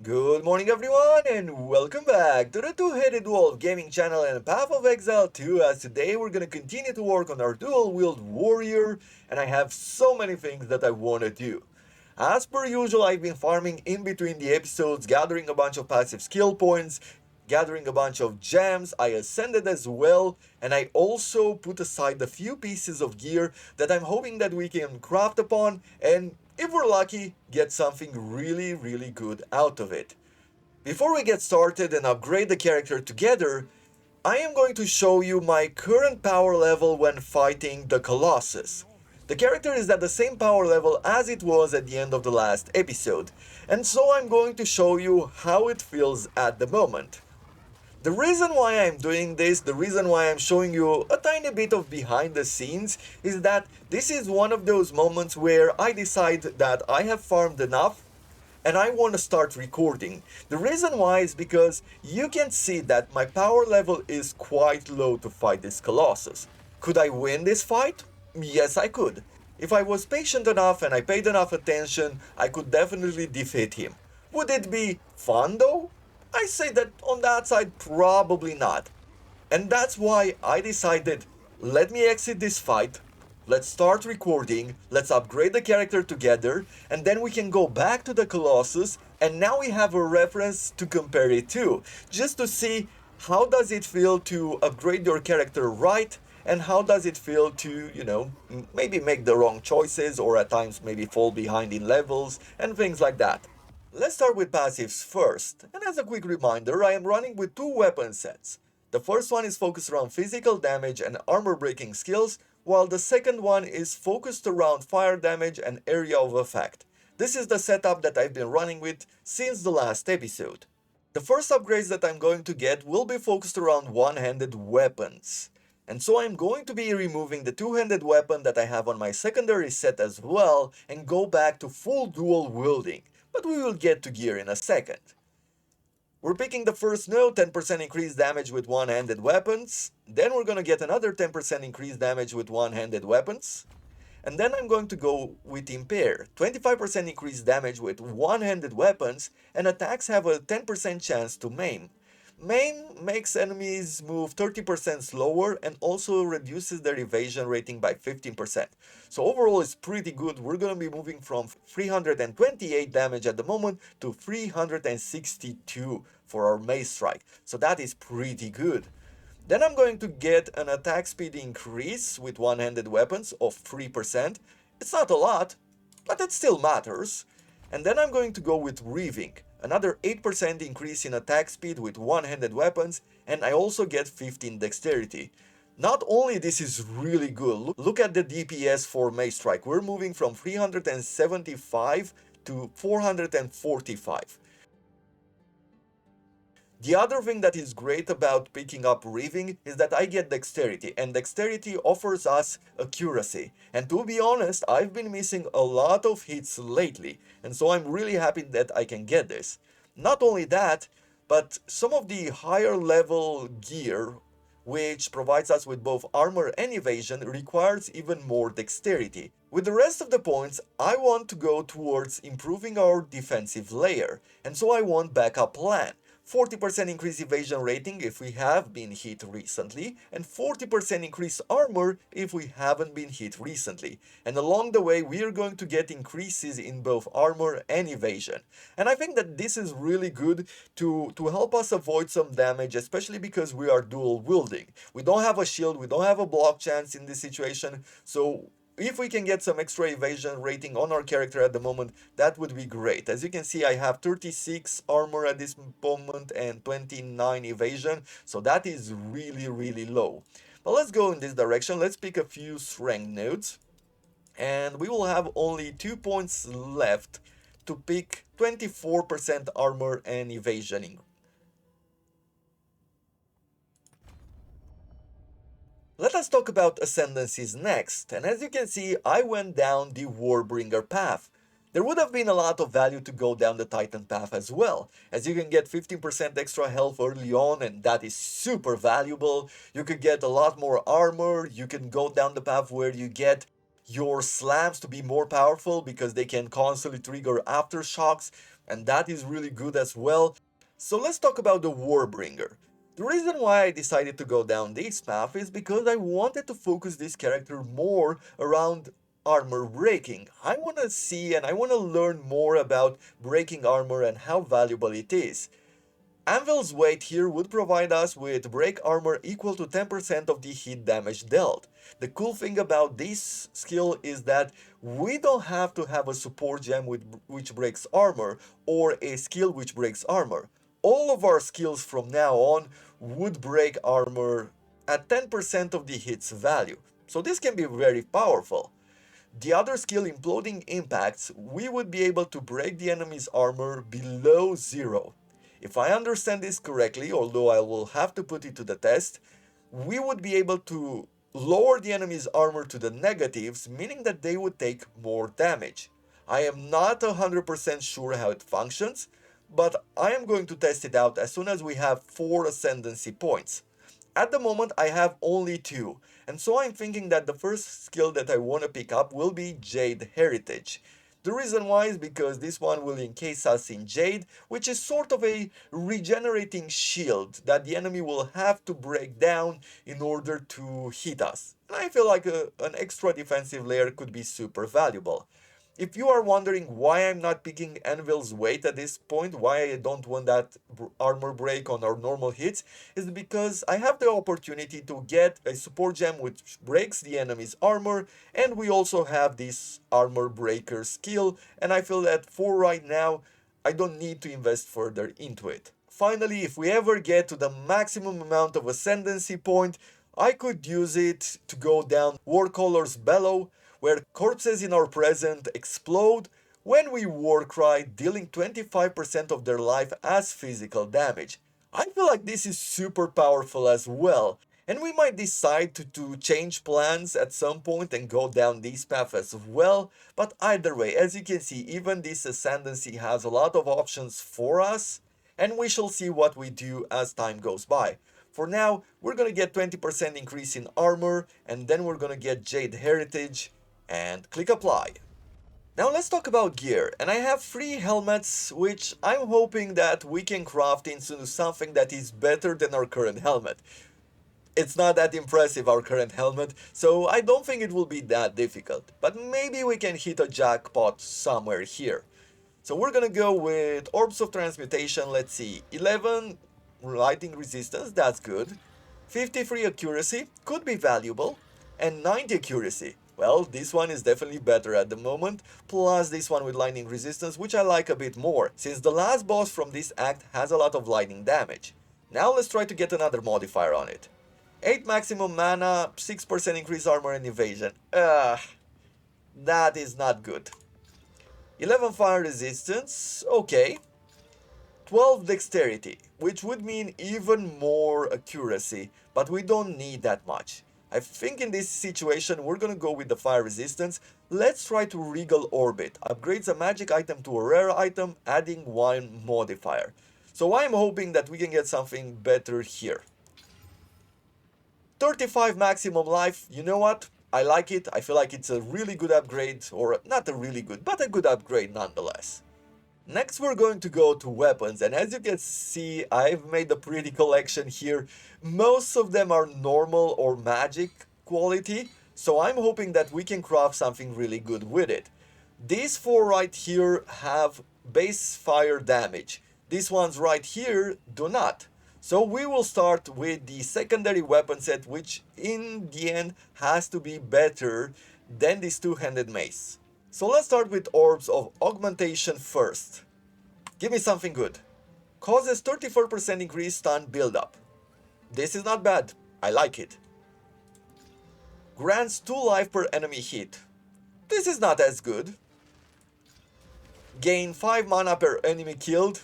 Good morning everyone and welcome back to the Two-Headed Wolf Gaming channel and Path of Exile 2 as today we're gonna continue to work on our Dual-Wield Warrior and I have so many things that I wanna do. As per usual, I've been farming in between the episodes, gathering a bunch of passive skill points, gathering a bunch of gems, I ascended as well, and I also put aside a few pieces of gear that I'm hoping that we can craft upon and, if we're lucky, get something really good out of it. Before we get started and upgrade the character together, I am going to show you my current power level when fighting the Colossus. The character is at the same power level as it was at the end of the last episode, and so I'm going to show you how it feels at the moment. The reason why I'm doing this, the reason why I'm showing you a tiny bit of behind the scenes, is that this is one of those moments where I decide that I have farmed enough and I want to start recording. The reason why is because you can see that my power level is quite low to fight this Colossus. Could I win this fight? Yes, I could. If I was patient enough and I paid enough attention, I could definitely defeat him. Would it be fun though? I say that on that side, probably not. And that's why I decided, let me exit this fight, let's start recording, let's upgrade the character together, and then we can go back to the Colossus, and now we have a reference to compare it to, just to see how does it feel to upgrade your character right, and how does it feel to, maybe make the wrong choices, or at times maybe fall behind in levels, and things like that. Let's start with passives first, and as a quick reminder, I am running with two weapon sets. The first one is focused around physical damage and armor breaking skills, while the second one is focused around fire damage and area of effect. This is the setup that I've been running with since the last episode. The first upgrades that I'm going to get will be focused around one-handed weapons. And so I'm going to be removing the two-handed weapon that I have on my secondary set as well and go back to full dual wielding, but we will get to gear in a second. We're picking the first node, 10% increased damage with one-handed weapons. Then we're gonna get another 10% increased damage with one-handed weapons. And then I'm going to go with Impair, 25% increased damage with one-handed weapons, and attacks have a 10% chance to maim. Maim makes enemies move 30% slower and also reduces their evasion rating by 15%. So overall it's pretty good. We're gonna be moving from 328 damage at the moment to 362 for our mace strike. So that is pretty good. Then I'm going to get an attack speed increase with one-handed weapons of 3%. It's not a lot, but it still matters. And then I'm going to go with Reaving, another 8% increase in attack speed with one-handed weapons, and I also get 15 dexterity. Not only this is really good, look at the DPS for Mace Strike. We're moving from 375 to 445. The other thing that is great about picking up Reaving is that I get Dexterity, and Dexterity offers us accuracy. And to be honest, I've been missing a lot of hits lately, and so I'm really happy that I can get this. Not only that, but some of the higher level gear, which provides us with both armor and evasion, requires even more dexterity. With the rest of the points, I want to go towards improving our defensive layer, and so I want Backup Plan. 40% increase evasion rating if we have been hit recently, and 40% increase armor if we haven't been hit recently. And along the way, we are going to get increases in both armor and evasion. And I think that this is really good to help us avoid some damage, especially because we are dual wielding. We don't have a shield, we don't have a block chance in this situation, so if we can get some extra evasion rating on our character at the moment, that would be great. As you can see, I have 36 armor at this moment and 29 evasion, so that is really low. But let's go in this direction. Let's pick a few strength nodes, and we will have only 2 points left to pick 24% armor and evasion. Let us talk about ascendancies next, and as you can see, I went down the Warbringer path. There would have been a lot of value to go down the Titan path as well, as you can get 15% extra health early on, and that is super valuable. You could get a lot more armor, you can go down the path where you get your slams to be more powerful because they can constantly trigger aftershocks. and that is really good as well. So let's talk about the Warbringer. The reason why I decided to go down this path is because I wanted to focus this character more around armor breaking. I want to see and I want to learn more about breaking armor and how valuable it is. Anvil's weight here would provide us with break armor equal to 10% of the hit damage dealt. The cool thing about this skill is that we don't have to have a support gem which breaks armor or a skill which breaks armor. All of our skills from now on would break armor at 10% of the hit's value. So this can be very powerful. The other skill, Imploding Impacts, we would be able to break the enemy's armor below 0. If I understand this correctly, although I will have to put it to the test, we would be able to lower the enemy's armor to the negatives, meaning that they would take more damage. I am not 100% sure how it functions, but I am going to test it out as soon as we have 4 ascendancy points. At the moment I have only 2, and so I'm thinking that the first skill that I want to pick up will be Jade Heritage. The reason why is because this one will encase us in Jade, which is sort of a regenerating shield that the enemy will have to break down in order to hit us. And I feel like an extra defensive layer could be super valuable. If you are wondering why I'm not picking Anvil's weight at this point, why I don't want that armor break on our normal hits, is because I have the opportunity to get a support gem which breaks the enemy's armor, and we also have this armor breaker skill, and I feel that for right now, I don't need to invest further into it. Finally, if we ever get to the maximum amount of ascendancy point, I could use it to go down Warcolor's Bellow, where corpses in our present explode when we warcry, dealing 25% of their life as physical damage. I feel like this is super powerful as well, and we might decide to change plans at some point and go down this path as well, but either way, as you can see, even this ascendancy has a lot of options for us, and we shall see what we do as time goes by. For now, we're gonna get 20% increase in armor, and then we're gonna get Jade Heritage, and click apply. Now let's talk about gear, and I have 3 helmets which I'm hoping that we can craft into something that is better than our current helmet. It's not that impressive, our current helmet, so I don't think it will be that difficult, but maybe we can hit a jackpot somewhere here. So we're gonna go with Orbs of Transmutation, let's see, 11 lightning resistance, that's good, 53 accuracy, could be valuable, and 90 accuracy. Well, this one is definitely better at the moment, plus this one with lightning resistance, which I like a bit more, since the last boss from this act has a lot of lightning damage. Now let's try to get another modifier on it. 8 maximum mana, 6% increased armor and evasion. That is not good. 11 fire resistance, okay. 12 dexterity, which would mean even more accuracy, but we don't need that much. I think in this situation we're gonna go with the fire resistance. Let's try to Regal Orbit. Upgrades a magic item to a rare item, adding 1 modifier. So I'm hoping that we can get something better here. 35 maximum life, you know what? I like it. I feel like it's a really good upgrade, or not a really good, but a good upgrade nonetheless. Next we're going to go to weapons, and as you can see, I've made a pretty collection here. Most of them are normal or magic quality, so I'm hoping that we can craft something really good with it. These 4 right here have base fire damage. These ones right here do not. So we will start with the secondary weapon set, which in the end has to be better than this two-handed mace. So let's start with Orbs of Augmentation first. Give me something good. Causes 34% increased stun build-up. This is not bad. I like it. Grants 2 life per enemy hit. This is not as good. Gain 5 mana per enemy killed.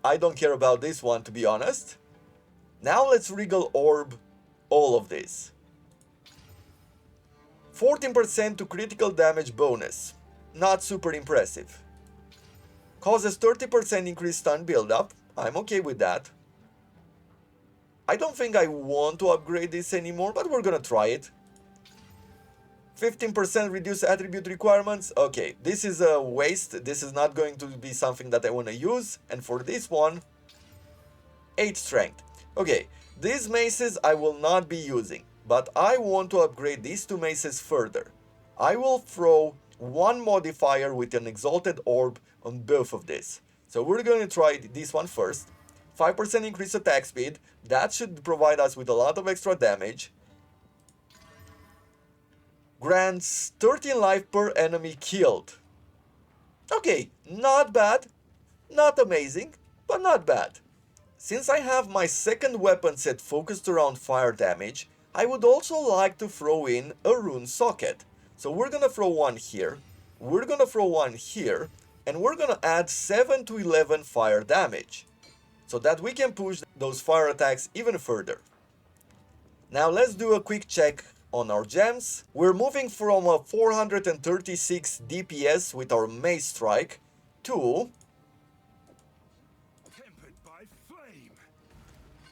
I don't care about this one, to be honest. Now let's Regal Orb all of this. 14% to critical damage bonus. Not super impressive. Causes 30% increased stun build-up. I'm okay with that. I don't think I want to upgrade this anymore, but we're gonna try it. 15% reduce attribute requirements. Okay, this is a waste. This is not going to be something that I want to use. And for this one, 8 strength. Okay, these maces I will not be using, but I want to upgrade these two maces further. I will throw one modifier with an exalted orb on both of these. So we're going to try this one first. 5% increase attack speed. That should provide us with a lot of extra damage. Grants 13 life per enemy killed. Okay, not bad. Not amazing, but not bad. Since I have my second weapon set focused around fire damage, I would also like to throw in a rune socket. So we're gonna throw one here, we're gonna throw one here, and we're gonna add 7 to 11 fire damage, so that we can push those fire attacks even further. Now let's do a quick check on our gems. We're moving from a 436 DPS with our mace strike to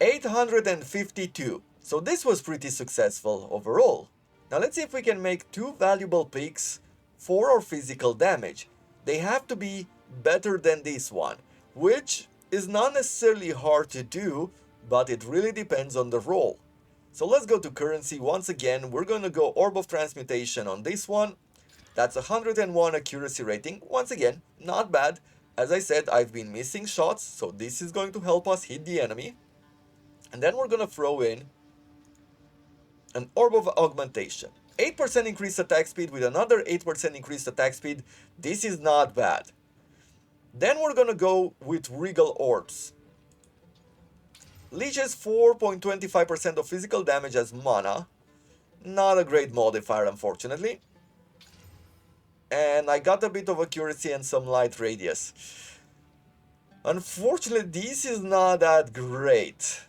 852. So this was pretty successful overall. Now let's see if we can make two valuable picks for our physical damage. They have to be better than this one, which is not necessarily hard to do, but it really depends on the role. So let's go to currency once again. We're going to go Orb of Transmutation on this one. That's 101 accuracy rating. Once again, not bad. As I said, I've been missing shots, so this is going to help us hit the enemy. And then we're gonna throw in an Orb of Augmentation. 8% increased attack speed with another 8% increased attack speed. This is not bad. Then we're gonna go with Regal Orbs. Leeches 4.25% of physical damage as mana. Not a great modifier, unfortunately. And I got a bit of accuracy and some light radius. Unfortunately, this is not that great.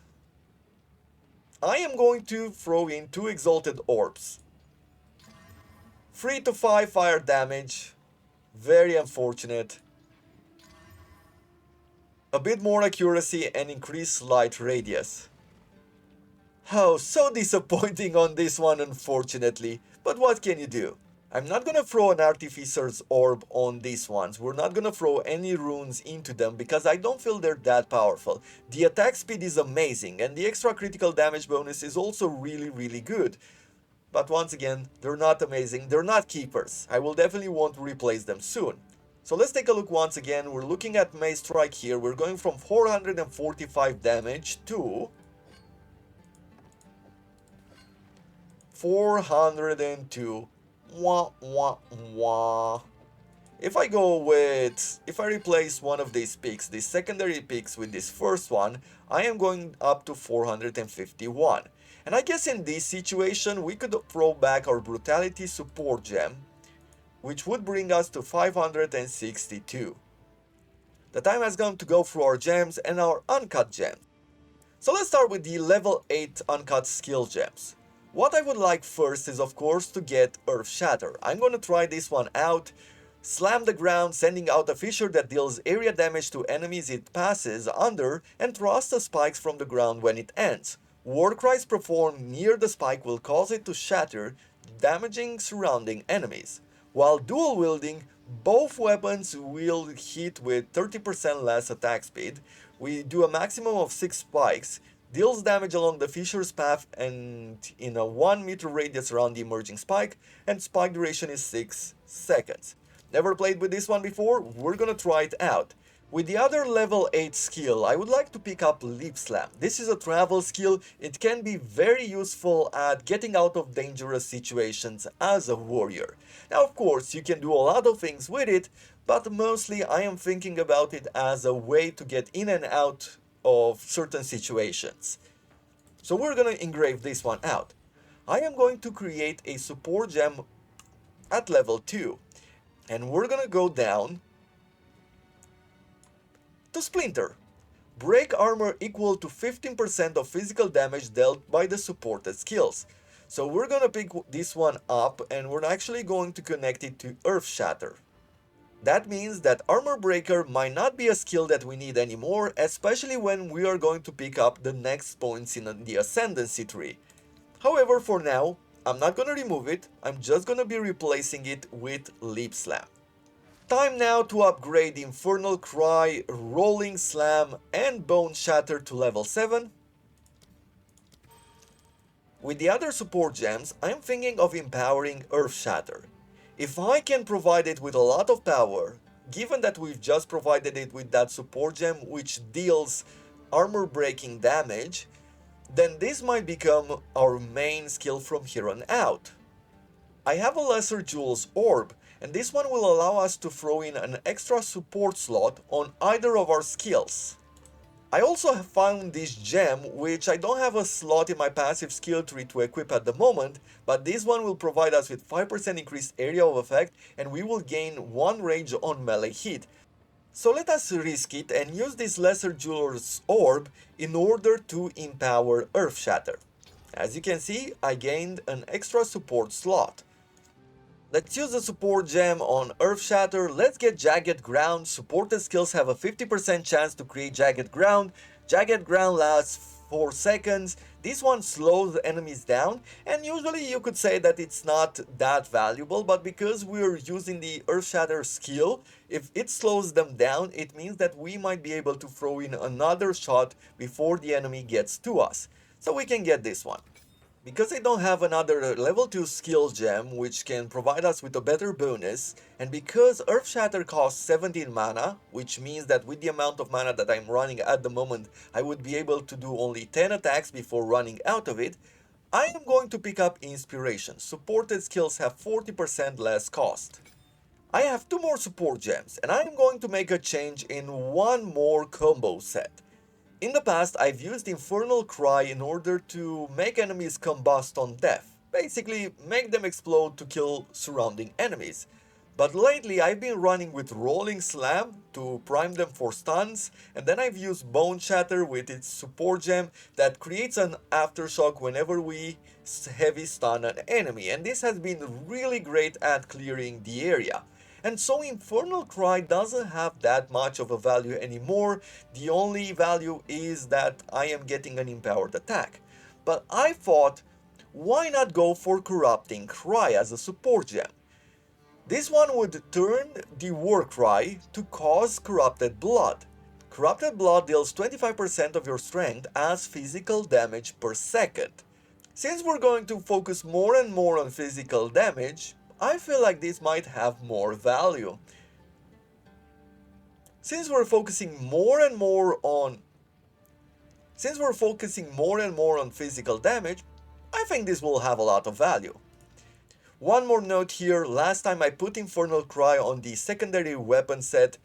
I am going to throw in 2 Exalted Orbs. 3 to 5 fire damage. Very unfortunate. A bit more accuracy and increased light radius. Oh, so disappointing on this one, unfortunately. But what can you do? I'm not gonna throw an Artificer's Orb on these ones. We're not gonna throw any runes into them because I don't feel they're that powerful. The attack speed is amazing and the extra critical damage bonus is also really good. But once again, they're not amazing, they're not keepers. I will definitely want to replace them soon. So let's take a look once again. We're looking at Mace Strike here. We're going from 445 damage to 402. Wah, wah, wah. If I replace one of these picks, these secondary picks with this first one, I am going up to 451. And I guess in this situation, we could throw back our Brutality support gem, which would bring us to 562. The time has come to go through our gems and our uncut gems. So let's start with the level 8 uncut skill gems. What I would like first is of course to get Earthshatter. I'm gonna try this one out. Slam the ground, sending out a fissure that deals area damage to enemies it passes under, and thrust the spikes from the ground when it ends. War cries performed near the spike will cause it to shatter, damaging surrounding enemies. While dual wielding, both weapons will hit with 30% less attack speed. We do a maximum of 6 spikes. Deals damage along the fissure's path and in a 1 meter radius around the emerging spike, and spike duration is 6 seconds. Never played with this one before, we're gonna try it out. With the other level 8 skill, I would like to pick up Leap Slam. This is a travel skill. It can be very useful at getting out of dangerous situations as a warrior. Now of course, you can do a lot of things with it, but mostly I am thinking about it as a way to get in and out of certain situations. So we're gonna engrave this one out. I am going to create a support gem at level 2, and we're gonna go down to Splinter. Break armor equal to 15% of physical damage dealt by the supported skills. So we're gonna pick this one up and we're actually going to connect it to Earthshatter. That means that Armor Breaker might not be a skill that we need anymore, especially when we are going to pick up the next points in the Ascendancy tree. However, for now, I'm not gonna remove it, I'm just gonna be replacing it with Leap Slam. Time now to upgrade Infernal Cry, Rolling Slam and Bone Shatter to level 7. With the other support gems, I'm thinking of empowering Earthshatter. If I can provide it with a lot of power, given that we've just provided it with that support gem which deals armor breaking damage, then this might become our main skill from here on out. I have a Lesser Jewels Orb, and this one will allow us to throw in an extra support slot on either of our skills. I also have found this gem, which I don't have a slot in my passive skill tree to equip at the moment, but this one will provide us with 5% increased area of effect and we will gain 1 range on melee hit. So let us risk it and use this Lesser Jeweler's Orb in order to empower Earthshatter. As you can see, I gained an extra support slot. Let's use the support gem on Earthshatter. Let's get Jagged Ground. Supported skills have a 50% chance to create Jagged Ground. Jagged Ground lasts 4 seconds. This one slows the enemies down, and usually you could say that it's not that valuable, but because we're using the Earthshatter skill, if it slows them down, it means that we might be able to throw in another shot before the enemy gets to us. So we can get this one. Because I don't have another level 2 skill gem which can provide us with a better bonus, and because Earthshatter costs 17 mana, which means that with the amount of mana that I'm running at the moment, I would be able to do only 10 attacks before running out of it, I am going to pick up Inspiration. Supported skills have 40% less cost. I have 2 more support gems, and I am going to make a change in 1 more combo set. In the past, I've used Infernal Cry in order to make enemies combust on death, basically make them explode to kill surrounding enemies. But lately I've been running with Rolling Slam to prime them for stuns, and then I've used Bone Shatter with its support gem that creates an aftershock whenever we heavy stun an enemy, and this has been really great at clearing the area. And so Infernal Cry doesn't have that much of a value anymore, the only value is that I am getting an empowered attack. But I thought, why not go for Corrupting Cry as a support gem? This one would turn the War Cry to cause Corrupted Blood. Corrupted Blood deals 25% of your strength as physical damage per second. Since we're going to focus more and more on physical damage, I feel like this might have more value. Since we're focusing more and more on physical damage, I think this will have a lot of value. One more note here, last time I put Infernal Cry on the secondary weapon set.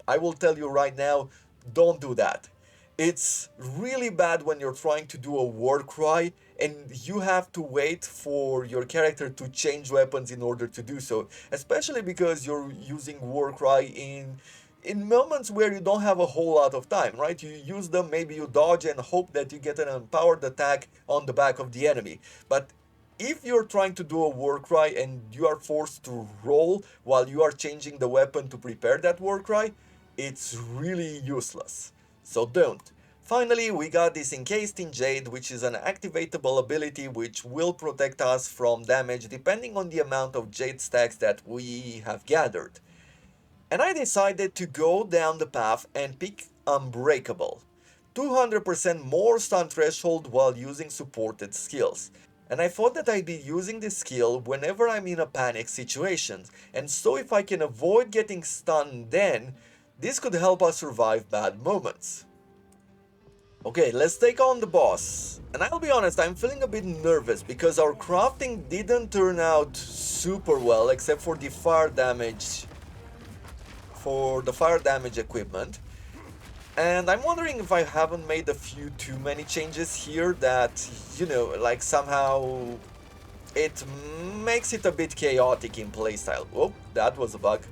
I will tell you right now, don't do that. It's really bad when you're trying to do a war cry and you have to wait for your character to change weapons in order to do so, especially because you're using war cry in moments where you don't have a whole lot of time, right? You use them, maybe you dodge and hope that you get an empowered attack on the back of the enemy. But if you're trying to do a war cry and you are forced to roll while you are changing the weapon to prepare that war cry, it's really useless. So don't. Finally, we got this Encased in Jade, which is an activatable ability which will protect us from damage depending on the amount of Jade stacks that we have gathered. And I decided to go down the path and pick Unbreakable. 200% more stun threshold while using supported skills. And I thought that I'd be using this skill whenever I'm in a panic situation, and so if I can avoid getting stunned then, this could help us survive bad moments. Okay, let's take on the boss. And I'll be honest, I'm feeling a bit nervous because our crafting didn't turn out super well except for the fire damage equipment. And I'm wondering if I haven't made a few too many changes here that, like somehow it makes it a bit chaotic in playstyle. Oh, that was a bug.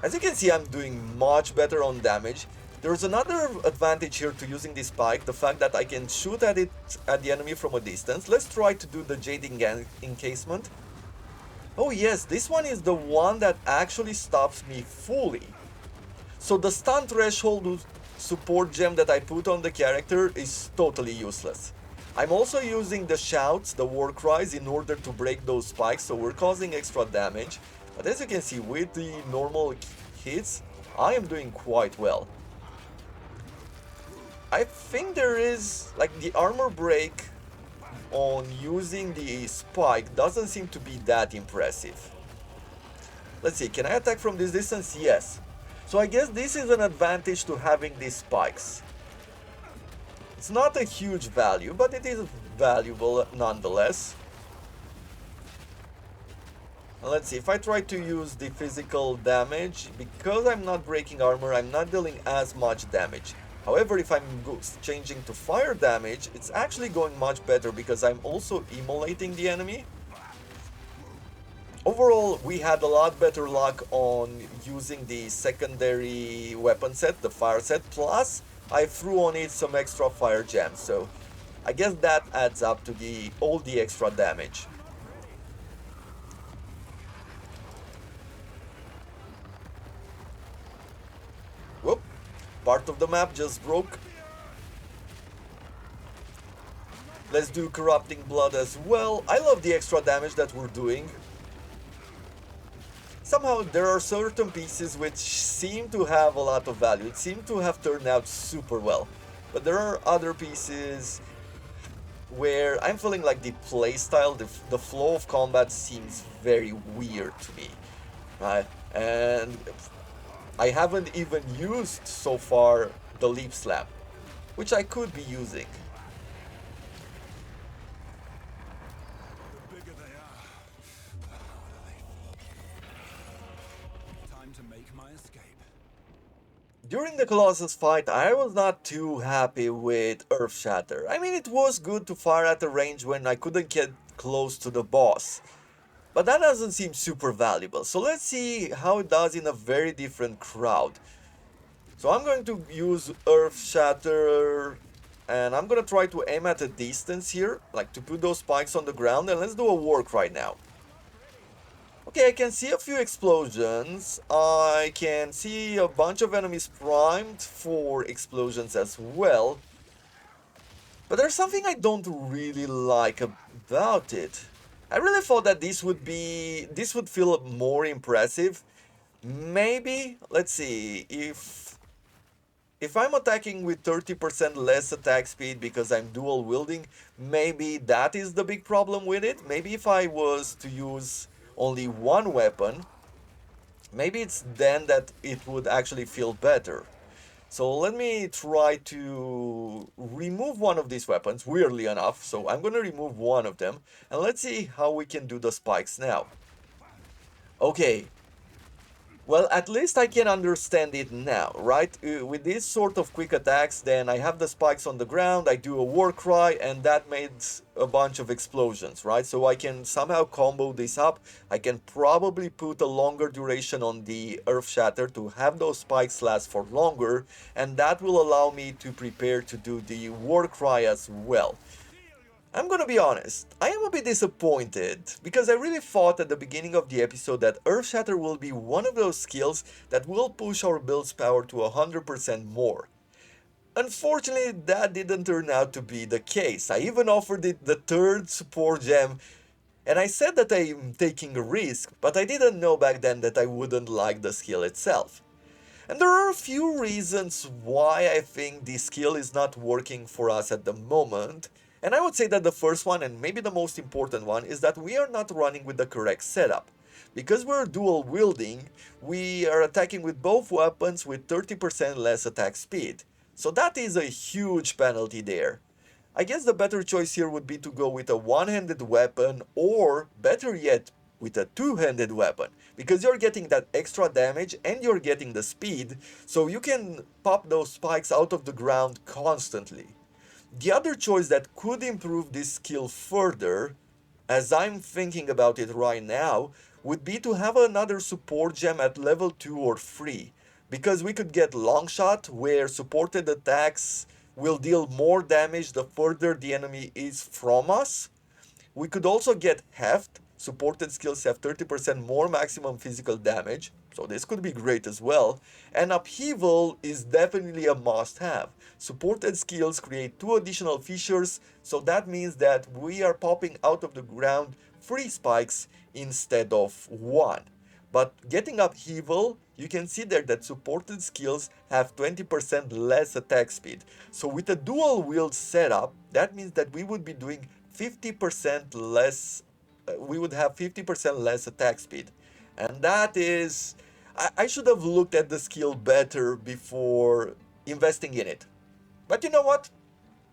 As you can see, I'm doing much better on damage. There's another advantage here to using this spike, the fact that I can shoot at the enemy from a distance. Let's try to do the Jade Encasement. Oh yes, this one is the one that actually stops me fully. So the stun threshold support gem that I put on the character is totally useless. I'm also using the shouts, the war cries, in order to break those spikes, so we're causing extra damage. But as you can see, with the normal hits, I am doing quite well. I think there is, like, the armor break on using the spike doesn't seem to be that impressive. Let's see, can I attack from this distance? Yes. So I guess this is an advantage to having these spikes. It's not a huge value, but it is valuable nonetheless. And let's see, if I try to use the physical damage, because I'm not breaking armor, I'm not dealing as much damage. However, if I'm changing to fire damage, it's actually going much better because I'm also immolating the enemy. Overall, we had a lot better luck on using the secondary weapon set, the fire set, plus I threw on it some extra fire gems, so I guess that adds up to all the extra damage. Whoop, part of the map just broke. Let's do Corrupting Blood as well. I love the extra damage that we're doing. Somehow there are certain pieces which seem to have a lot of value. It seemed to have turned out super well. But there are other pieces where I'm feeling like the playstyle, the flow of combat seems very weird to me. And I haven't even used so far the Leap Slam, which I could be using. During the Colossus fight, I was not too happy with Earthshatter. I mean, it was good to fire at the range when I couldn't get close to the boss. But that doesn't seem super valuable. So let's see how it does in a very different crowd. So I'm going to use Earthshatter, and I'm going to try to aim at a distance here, like to put those spikes on the ground, and let's do a war cry now. Okay, I can see a few explosions. I can see a bunch of enemies primed for explosions as well. But there's something I don't really like about it. I really thought that this would feel more impressive. Maybe, let's see, if I'm attacking with 30% less attack speed because I'm dual wielding, maybe that is the big problem with it. Maybe if I was to use only one weapon, maybe it's then that it would actually feel better. So let me try to remove one of these weapons, weirdly enough. So I'm going to remove one of them, and let's see how we can do the spikes now. Okay. Well, at least I can understand it now, right? With these sort of quick attacks, then I have the spikes on the ground, I do a war cry, and that made a bunch of explosions, right? So I can somehow combo this up. I can probably put a longer duration on the Earthshatter to have those spikes last for longer, and that will allow me to prepare to do the war cry as well. I'm gonna be honest, I am a bit disappointed, because I really thought at the beginning of the episode that Earthshatter will be one of those skills that will push our build's power to 100% more. Unfortunately, that didn't turn out to be the case. I even offered it the third support gem, and I said that I'm taking a risk, but I didn't know back then that I wouldn't like the skill itself. And there are a few reasons why I think this skill is not working for us at the moment. And I would say that the first one, and maybe the most important one, is that we are not running with the correct setup. Because we're dual wielding, we are attacking with both weapons with 30% less attack speed. So that is a huge penalty there. I guess the better choice here would be to go with a one-handed weapon, or better yet, with a two-handed weapon, because you're getting that extra damage and you're getting the speed, so you can pop those spikes out of the ground constantly. The other choice that could improve this skill further, as I'm thinking about it right now, would be to have another support gem at level 2 or 3, because we could get Longshot, where supported attacks will deal more damage the further the enemy is from us. We could also get Heft. Supported skills have 30% more maximum physical damage, so this could be great as well. And Upheaval is definitely a must-have. Supported skills create 2 additional features, so that means that we are popping out of the ground 3 spikes instead of 1. But getting Upheaval, you can see there that supported skills have 20% less attack speed. So with a dual wield setup, that means that we would be doing 50% less, we would have 50% less attack speed. And that is, I should have looked at the skill better before investing in it. But you know what?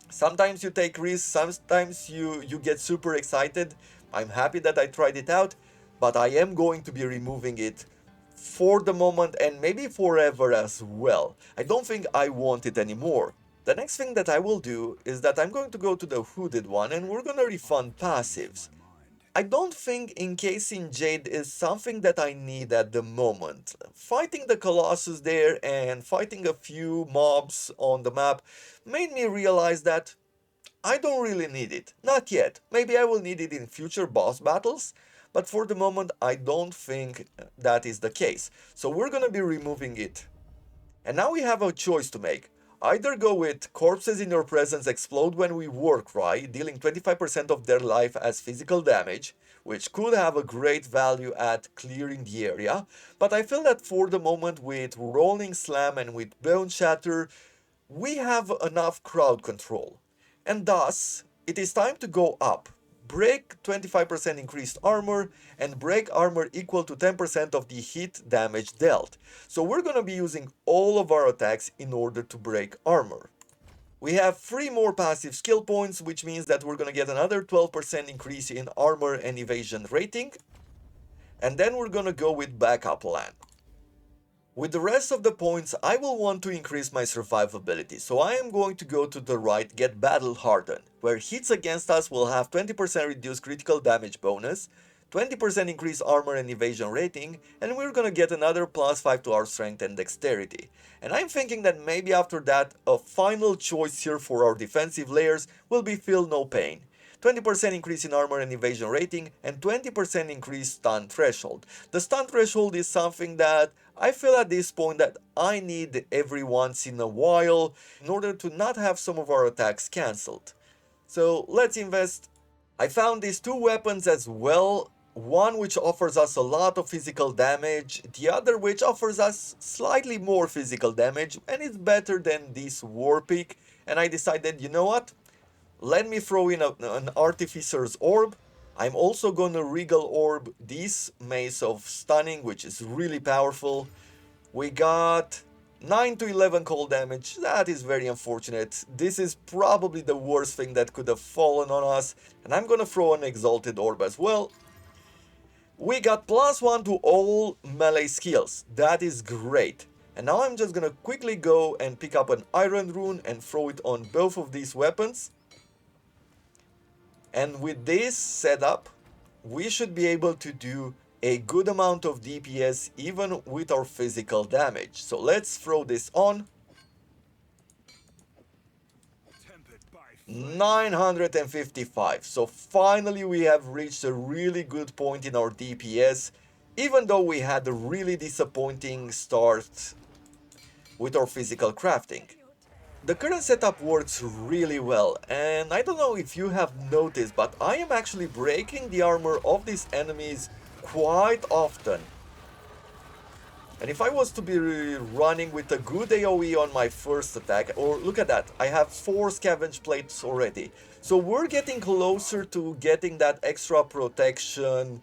Sometimes you take risks, sometimes you get super excited. I'm happy that I tried it out, but I am going to be removing it for the moment and maybe forever as well. I don't think I want it anymore. The next thing that I will do is that I'm going to go to the hooded one and we're gonna refund passives. I don't think encasing Jade is something that I need at the moment. Fighting the Colossus there and fighting a few mobs on the map made me realize that I don't really need it. Not yet. Maybe I will need it in future boss battles, but for the moment I don't think that is the case. So we're gonna be removing it. And now we have a choice to make. Either go with corpses in your presence explode when we war cry, dealing 25% of their life as physical damage, which could have a great value at clearing the area, but I feel that for the moment with rolling slam and with Earthshatter, we have enough crowd control. And thus, it is time to go up. Break 25% increased armor and break armor equal to 10% of the hit damage dealt. So we're gonna be using all of our attacks in order to break armor. We have 3 more passive skill points, which means that we're gonna get another 12% increase in armor and evasion rating. And then we're gonna go with backup plan. With the rest of the points, I will want to increase my survivability, so I am going to go to the right, get Battle Hardened, where hits against us will have 20% reduced critical damage bonus, 20% increased armor and evasion rating, and we're gonna get another plus 5 to our strength and dexterity. And I'm thinking that maybe after that, a final choice here for our defensive layers will be Feel No Pain. 20% increase in armor and evasion rating, and 20% increased stun threshold. The stun threshold is something that I feel at this point that I need every once in a while in order to not have some of our attacks cancelled. So let's invest. I found these 2 weapons as well. One which offers us a lot of physical damage, the other which offers us slightly more physical damage, and it's better than this war pick. And I decided, you know what? Let me throw in an Artificer's Orb. I'm also gonna Regal Orb this Mace of Stunning, which is really powerful. We got 9 to 11 cold damage. That is very unfortunate. This is probably the worst thing that could have fallen on us. And I'm gonna throw an Exalted Orb as well. We got +1 to all melee skills. That is great. And now I'm just gonna quickly go and pick up an Iron Rune and throw it on both of these weapons. And with this setup, we should be able to do a good amount of DPS even with our physical damage. So let's throw this on. 955. So finally we have reached a really good point in our DPS, even though we had a really disappointing start with our physical crafting. The current setup works really well, and I don't know if you have noticed, but I am actually breaking the armor of these enemies quite often. And if I was to be running with a good AoE on my first attack, or look at that, I have 4 scavenge plates already. So we're getting closer to getting that extra protection.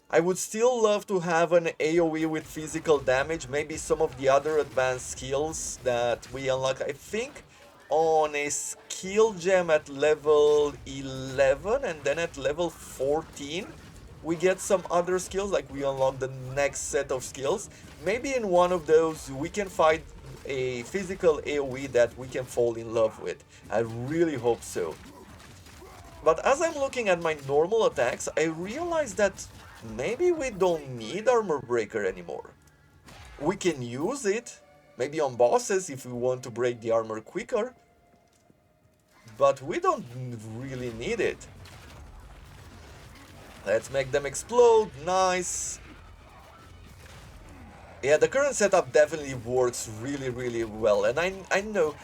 I would still love to have an AoE with physical damage, maybe some of the other advanced skills that we unlock. I think on a skill gem at level 11 and then at level 14 we get some other skills, like we unlock the next set of skills. Maybe in one of those we can find a physical AoE that we can fall in love with. I really hope so. But as I'm looking at my normal attacks, I realize that maybe we don't need Armor Breaker anymore. We can use it, maybe on bosses if we want to break the armor quicker, but we don't really need it. Let's make them explode, nice. Yeah, the current setup definitely works really, really well. And I know,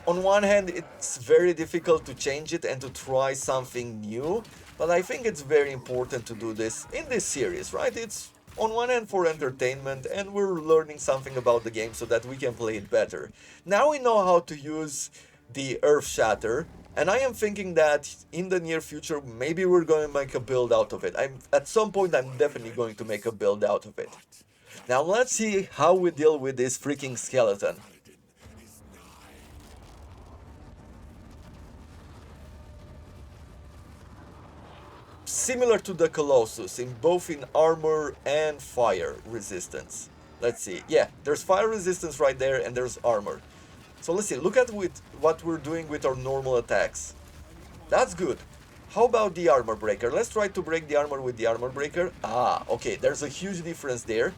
on one hand, it's very difficult to change it and to try something new. But I think it's very important to do this in this series, right? It's on one hand for entertainment, and we're learning something about the game so that we can play it better. Now we know how to use the Earthshatter, and I am thinking that in the near future, maybe we're going to make a build out of it. At some point, I'm definitely going to make a build out of it. Now let's see how we deal with this freaking skeleton. Similar to the Colossus, in both in armor and fire resistance. Let's see. Yeah, there's fire resistance right there, and there's armor. So let's see. Look at what we're doing with our normal attacks. That's good. How about the armor breaker? Let's try to break the armor with the armor breaker. Ah, okay. There's a huge difference there.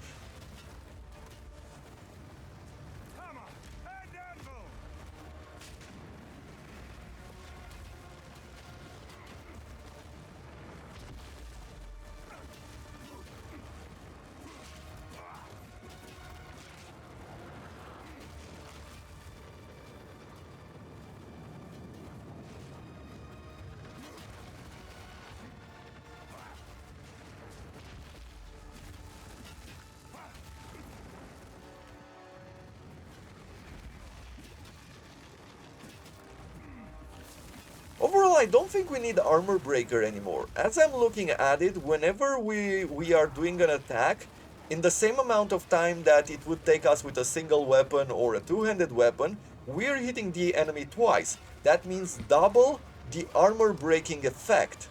Overall, I don't think we need armor breaker anymore. As I'm looking at it, whenever we are doing an attack, in the same amount of time that it would take us with a single weapon or a two-handed weapon, we're hitting the enemy twice. That means double the armor breaking effect.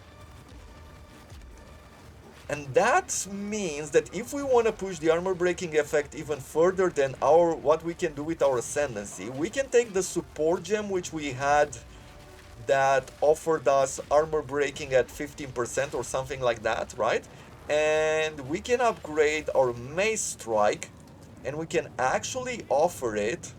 And that means that if we want to push the armor breaking effect even further than what we can do with our ascendancy, we can take the support gem which we had that offered us armor breaking at 15% or something like that, right? And we can upgrade our mace strike, and we can actually offer it.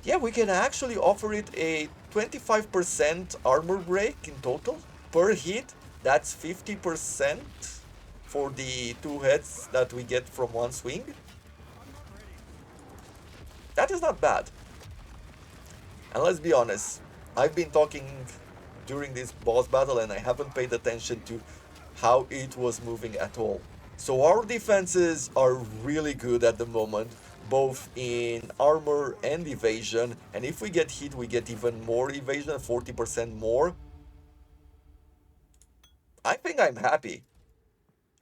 Yeah, we can actually offer it a 25% armor break in total per hit. That's 50% for the two hits that we get from one swing. That is not bad. And let's be honest, I've been talking during this boss battle and I haven't paid attention to how it was moving at all. So our defenses are really good at the moment, both in armor and evasion. And if we get hit, we get even more evasion, 40% more. I think I'm happy.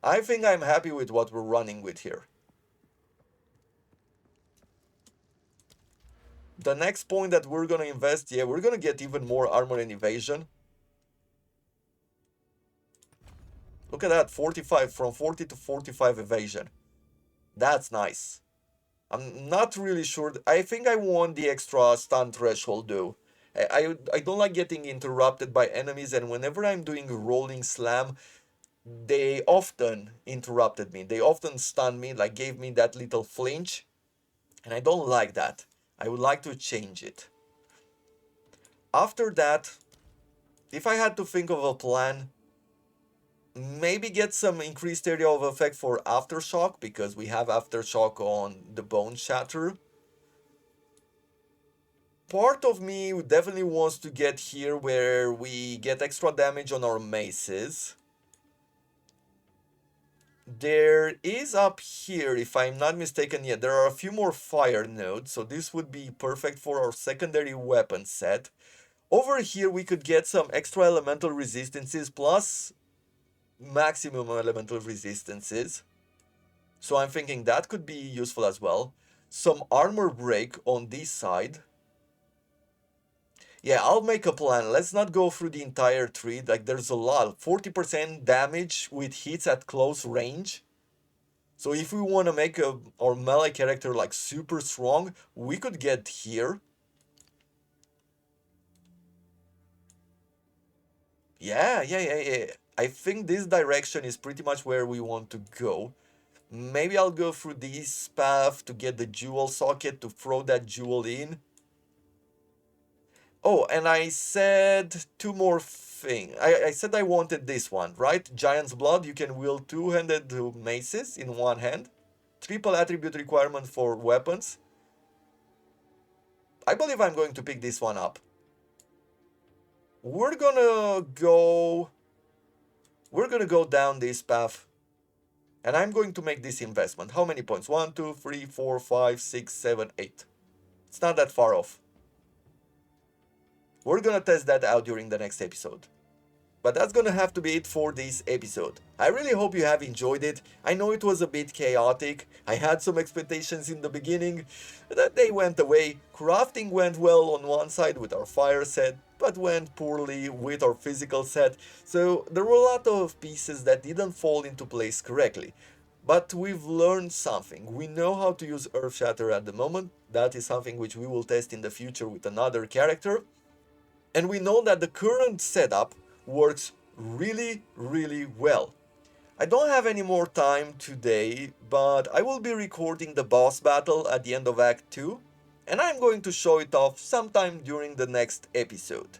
I think I'm happy with what we're running with here. The next point that we're gonna invest, yeah, we're gonna get even more armor and evasion. Look at that, 45, from 40 to 45 evasion. That's nice. I'm not really sure. I think I want the extra stun threshold though. I don't like getting interrupted by enemies, and whenever I'm doing a rolling slam, they often interrupted me. They often stunned me, like gave me that little flinch, and I don't like that. I would like to change it. After that, if I had to think of a plan, maybe get some increased area of effect for Aftershock, because we have Aftershock on the Bone Shatter. Part of me definitely wants to get here where we get extra damage on our maces. There is up here, if I'm not mistaken, yeah, there are a few more fire nodes, so this would be perfect for our secondary weapon set. Over here we could get some extra elemental resistances plus maximum elemental resistances. So I'm thinking that could be useful as well. Some armor break on this side. Yeah, I'll make a plan. Let's not go through the entire tree. Like, there's a lot. 40% damage with hits at close range. So if we want to make our melee character like super strong, we could get here. Yeah. I think this direction is pretty much where we want to go. Maybe I'll go through this path to get the jewel socket to throw that jewel in. Oh, and I said two more things. I said I wanted this one, right? Giant's Blood. You can wield two-handed maces in one hand. triple attribute requirement for weapons. I believe I'm going to pick this one up. We're gonna go down this path, and I'm going to make this investment. How many points? 1, 2, 3, 4, 5, 6, 7, 8. It's not that far off. We're gonna test that out during the next episode. But that's gonna have to be it for this episode. I really hope you have enjoyed it. I know it was a bit chaotic. I had some expectations in the beginning, that they went away. Crafting went well on one side with our fire set, but went poorly with our physical set. So there were a lot of pieces that didn't fall into place correctly. But we've learned something. We know how to use Earthshatter at the moment. That is something which we will test in the future with another character. And we know that the current setup works really, really well. I don't have any more time today, but I will be recording the boss battle at the end of Act 2, and I'm going to show it off sometime during the next episode.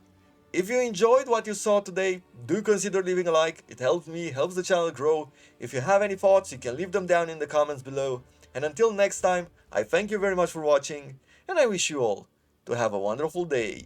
If you enjoyed what you saw today, do consider leaving a like. It helps me, helps the channel grow. If you have any thoughts, you can leave them down in the comments below. And until next time, I thank you very much for watching, and I wish you all to have a wonderful day.